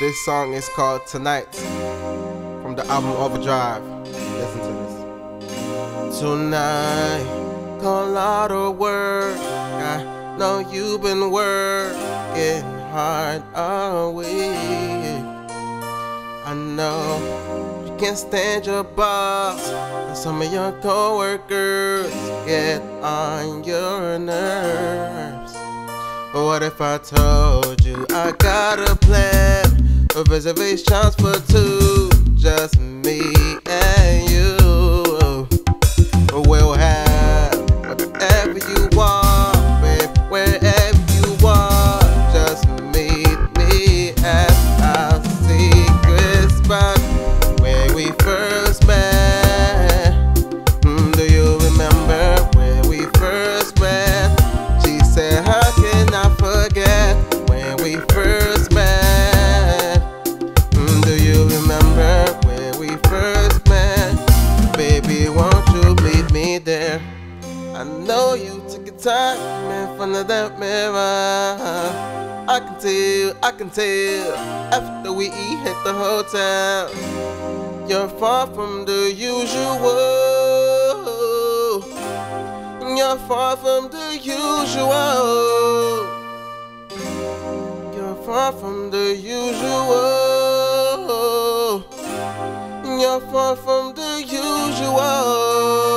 This song is called Tonight from the album Overdrive. Listen to this. Tonight, got a lot of work. I know you've been working hard all week. I know you can't stand your boss, and some of your coworkers get on your nerves. What if I told you I got a plan, a reservations for two, just me and you? We'll have whatever you want, babe, wherever you want. Just meet me at our secret spot where we first met. Do you remember where we first met? She said, how can I forget when we first met? Do you remember where we first met? Baby, won't you meet me there? I know you took your time in front of that mirror. I can tell, after we hit the hotel, you're far from the usual. You're far from the usual. You're far from the usual. You're far from the usual.